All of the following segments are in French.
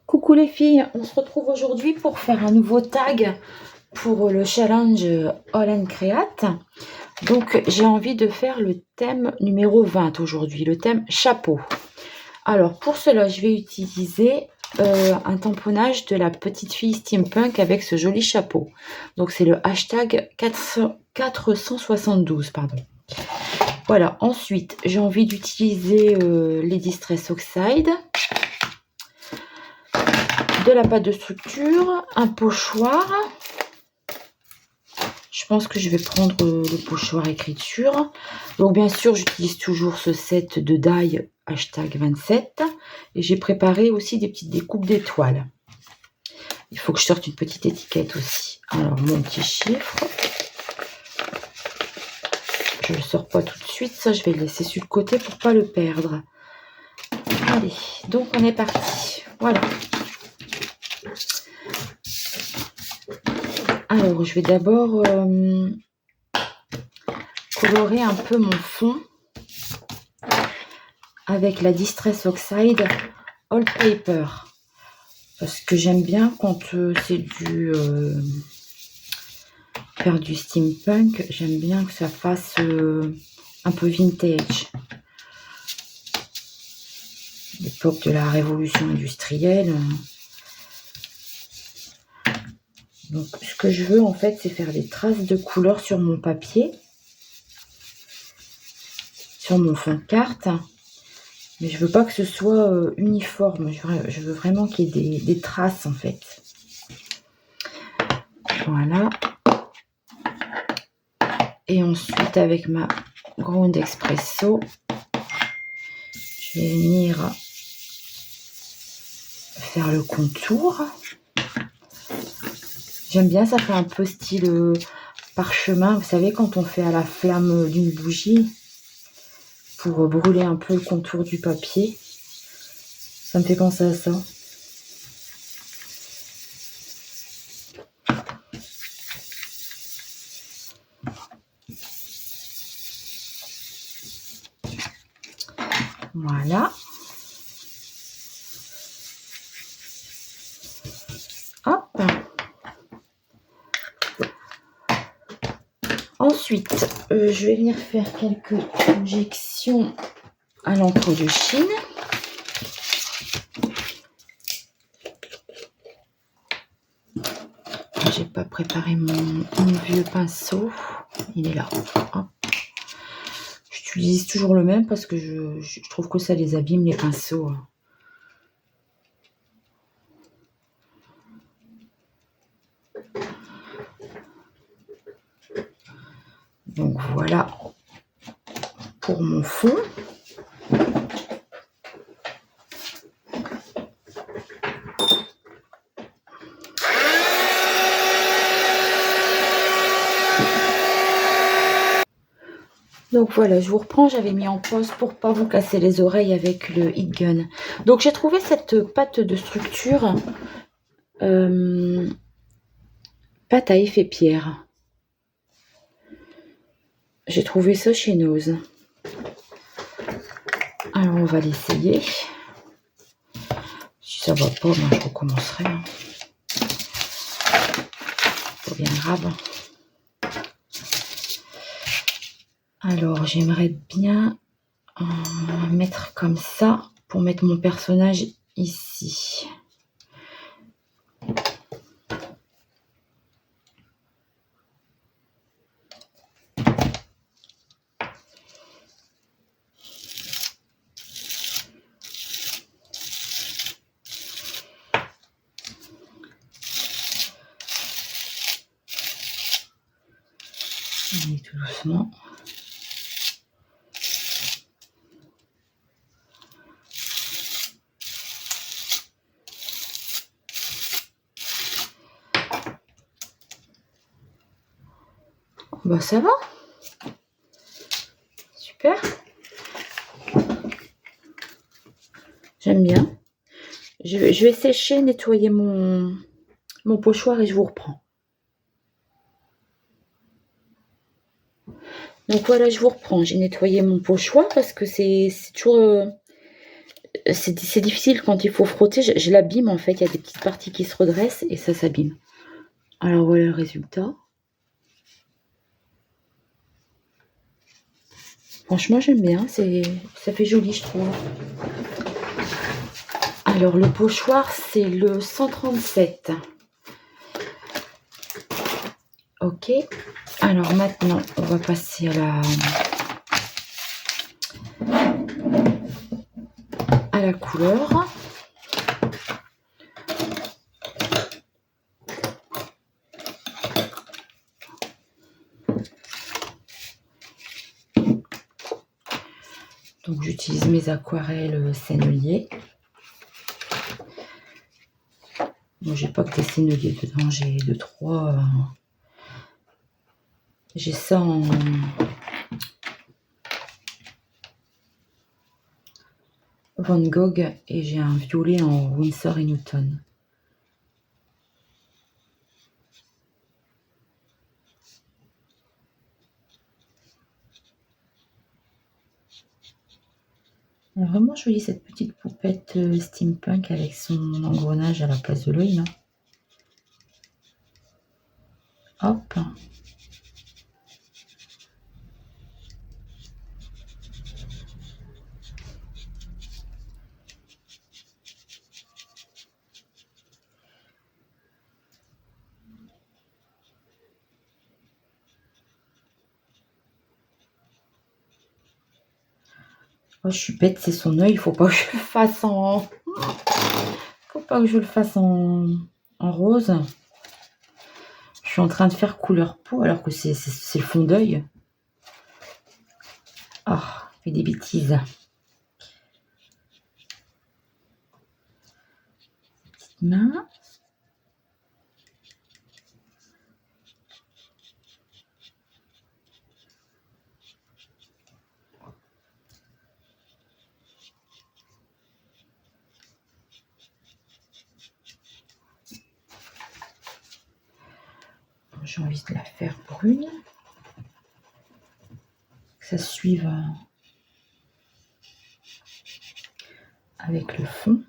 Coucou les filles, on se retrouve aujourd'hui pour faire un nouveau tag pour le challenge All and Create. Donc j'ai envie de faire le thème numéro 20 aujourd'hui, le thème chapeau. Alors pour cela, je vais utiliser un tamponnage de la petite fille steampunk avec ce joli chapeau. Donc c'est le hashtag 472, pardon. Voilà, ensuite j'ai envie d'utiliser les Distress Oxide, de la pâte de structure, un pochoir. Je pense que je vais prendre le pochoir écriture. Donc bien sûr, j'utilise toujours ce set de die hashtag 27. Et j'ai préparé aussi des petites découpes d'étoiles. Il faut que je sorte une petite étiquette aussi. Alors mon petit chiffre. Je ne le sors pas tout de suite. Ça, je vais le laisser sur le côté pour ne pas le perdre. Allez, donc on est parti. Voilà. Alors, je vais d'abord colorer un peu mon fond avec la Distress Oxide All Paper. Parce que j'aime bien quand c'est faire du steampunk, j'aime bien que ça fasse un peu vintage. L'époque de la révolution industrielle. Donc, ce que je veux en fait, c'est faire des traces de couleur sur mon papier, sur mon fond de carte. Mais je veux pas que ce soit uniforme. Je veux vraiment qu'il y ait des traces en fait. Voilà. Et ensuite, avec ma Ground Espresso, je vais venir faire le contour. J'aime bien, ça fait un peu style parchemin. Vous savez, quand on fait à la flamme d'une bougie pour brûler un peu le contour du papier. Ça me fait penser à ça. Voilà. Hop. Ensuite, je vais venir faire quelques injections à l'encre de Chine. J'ai pas préparé mon vieux pinceau. Il est là. Hop. J'utilise toujours le même parce que je trouve que ça les abîme, les pinceaux. Donc voilà pour mon fond. Donc voilà, je vous reprends, j'avais mis en pause pour pas vous casser les oreilles avec le heat gun. Donc j'ai trouvé cette pâte de structure, pâte à effet pierre. J'ai trouvé ça chez Nose. Alors on va l'essayer. Si ça va pas, ben, je recommencerai. Hein. Pas bien grave. Alors j'aimerais bien mettre comme ça pour mettre mon personnage ici. Allez, tout doucement. Bah ça va. Super. J'aime bien. Je vais sécher, nettoyer mon pochoir et je vous reprends. Donc voilà, je vous reprends. J'ai nettoyé mon pochoir parce que c'est toujours c'est difficile quand il faut frotter. Je l'abîme en fait. Il y a des petites parties qui se redressent et ça s'abîme. Alors voilà le résultat. Franchement, j'aime bien. Ça fait joli, je trouve. Alors, le pochoir, c'est le 137. Ok. Alors, maintenant, on va passer à la couleur. Donc, j'utilise mes aquarelles sennelier. Bon, j'ai pas que des senneliers dedans, j'ai 2-3. J'ai ça en Van Gogh et j'ai un violet en Winsor & Newton. Vraiment jolie cette petite poupette steampunk avec son engrenage à la place de l'œil. Hop. Oh, je suis bête, c'est son œil. Faut pas que je le fasse en. Faut pas que je le fasse en rose. Je suis en train de faire couleur peau alors que c'est le fond d'œil. Ah, je fais des bêtises. Petite main. J'ai envie de la faire brune. Que ça suive avec le fond.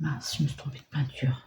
Ah, si je me suis trompée de peinture.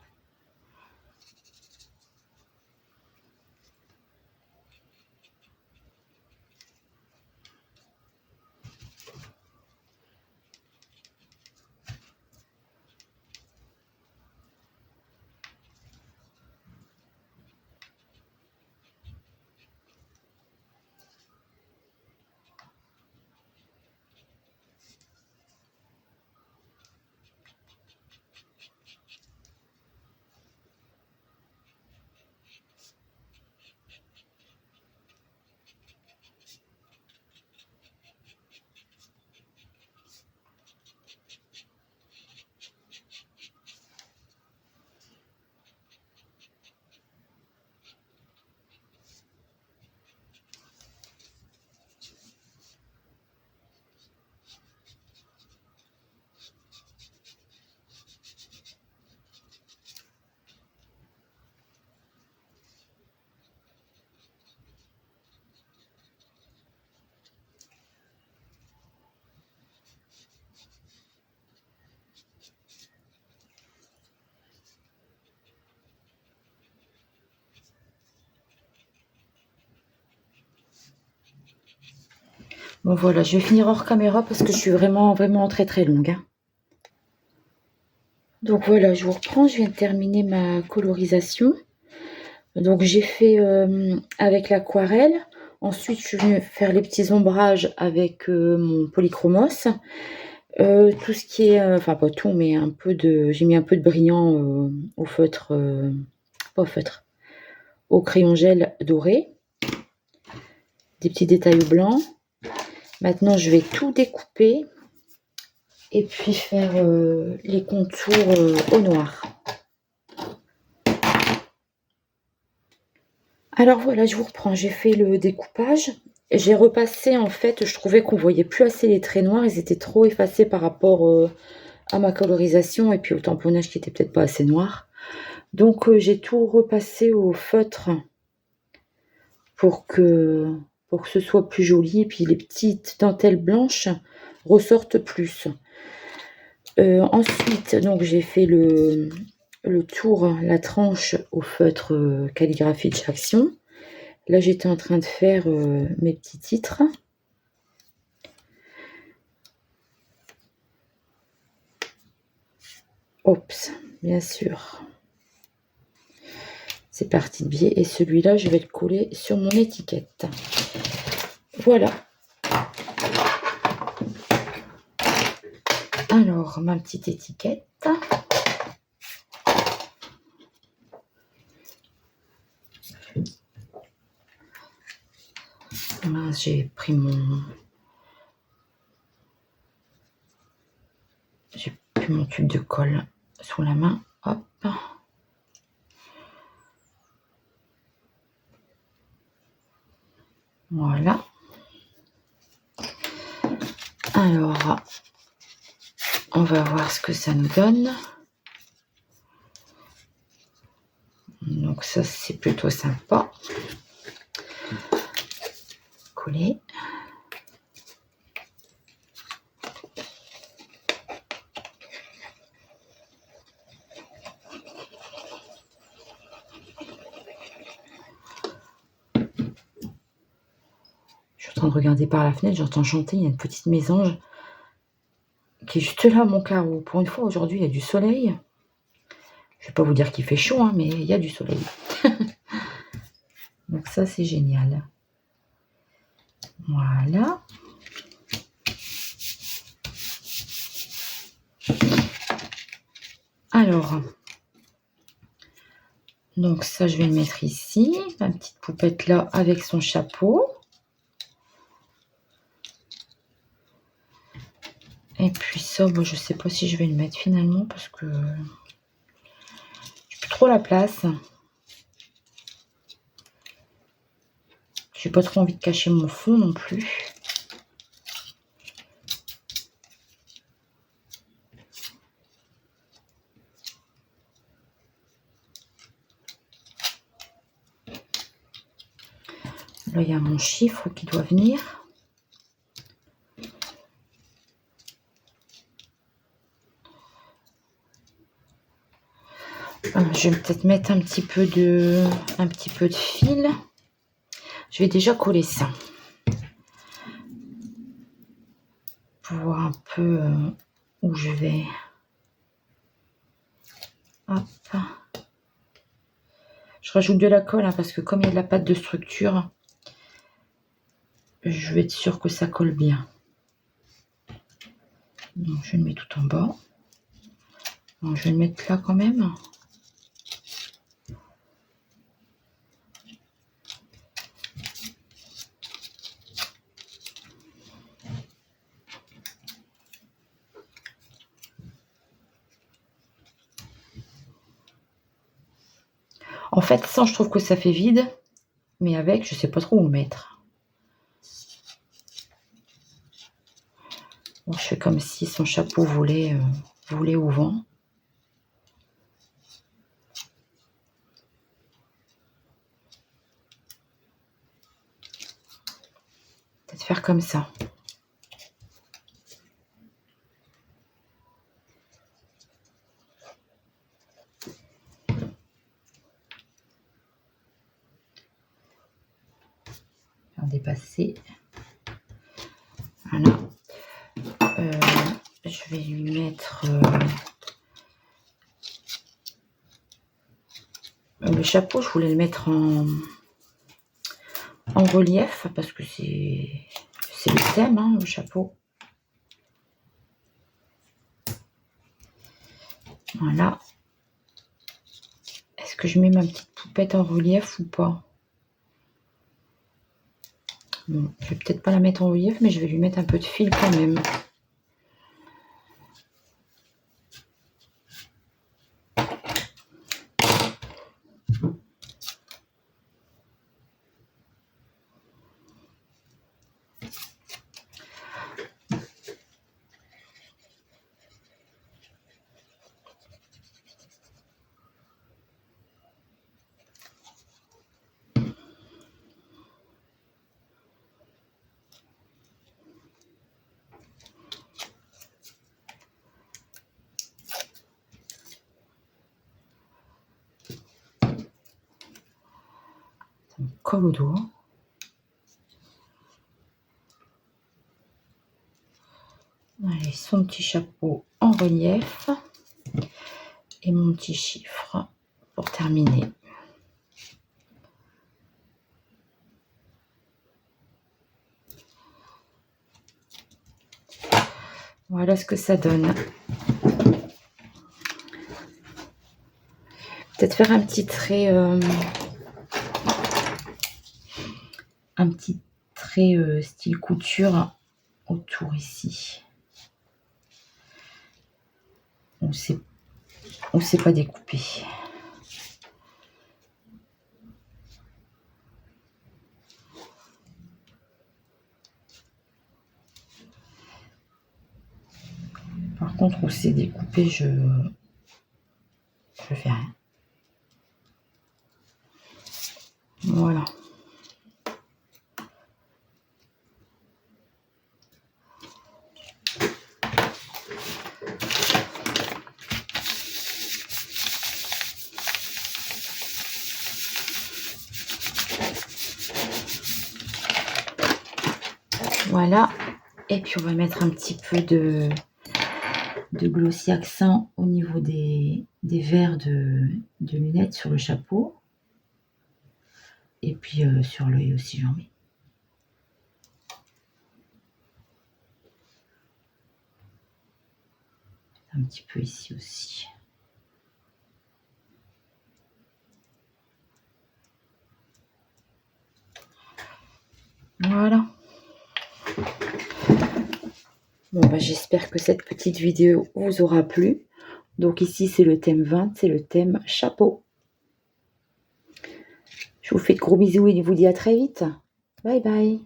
Bon voilà, je vais finir hors caméra parce que je suis vraiment très très longue. Hein. Donc voilà, je vous reprends, je viens de terminer ma colorisation. Donc j'ai fait avec l'aquarelle. Ensuite, je suis venue faire les petits ombrages avec mon polychromos. Tout ce qui est, enfin pas tout, mais un peu de, j'ai mis un peu de brillant au feutre, pas au feutre, au crayon gel doré. Des petits détails blancs. Maintenant, je vais tout découper et puis faire les contours au noir. Alors voilà, je vous reprends. J'ai fait le découpage. J'ai repassé, en fait, je trouvais qu'on voyait plus assez les traits noirs. Ils étaient trop effacés par rapport à ma colorisation et puis au tamponnage qui était peut-être pas assez noir. Donc, j'ai tout repassé au feutre pour que ce soit plus joli. Et puis, les petites dentelles blanches ressortent plus. Ensuite, donc j'ai fait le tour, la tranche au feutre calligraphie de Action. Là, j'étais en train de faire mes petits titres. Oups, bien sûr. C'est parti de biais. Et celui-là, je vais le coller sur mon étiquette. Voilà. Alors, ma petite étiquette. Mince, j'ai pris mon tube de colle sous la main. Hop. Voilà. Alors, on va voir ce que ça nous donne. Donc ça, c'est plutôt sympa. Coller. Je suis en train de regarder par la fenêtre, j'entends chanter, il y a une petite mésange qui est juste là à mon carreau. Pour une fois, aujourd'hui, il y a du soleil. Je ne vais pas vous dire qu'il fait chaud, hein, mais il y a du soleil. Donc ça, c'est génial. Voilà. Alors, donc ça, je vais le mettre ici. Ma petite poupette là, avec son chapeau. Et puis ça, bon, je ne sais pas si je vais le mettre finalement, parce que j'ai plus trop la place. J'ai pas trop envie de cacher mon fond non plus. Là, il y a mon chiffre qui doit venir. je vais peut-être mettre un petit peu de fil. Je vais déjà coller ça. Pour voir un peu où je vais. Hop. Je rajoute de la colle parce que comme il y a de la pâte de structure, je vais être sûre que ça colle bien. Donc je le mets tout en bas. Donc, je vais le mettre là quand même. En fait, sans, je trouve que ça fait vide. Mais avec, je sais pas trop où le mettre. Bon, je fais comme si son chapeau volait au vent. Peut-être faire comme ça. Faire dépasser. Voilà. Je vais lui mettre le chapeau. Je voulais le mettre en relief parce que c'est le thème, hein, le chapeau. Voilà. Est-ce que je mets ma petite poupette en relief ou pas? Bon, je vais peut-être pas la mettre en relief, mais je vais lui mettre un peu de fil quand même. Colle au doigt. Allez, son petit chapeau en relief. Et mon petit chiffre pour terminer. Voilà ce que ça donne. Peut-être faire un petit trait, style couture autour ici. On sait pas découper. Par contre, où c'est découpé, je fais rien. Voilà. Voilà. Et puis on va mettre un petit peu de glossy accent au niveau des verres de lunettes sur le chapeau. Et puis sur l'œil aussi, j'en mets. Un petit peu ici aussi. Voilà. Bon, bah, j'espère que cette petite vidéo vous aura plu. Donc ici, c'est le thème 20, c'est le thème chapeau. Je vous fais de gros bisous et je vous dis à très vite. Bye bye.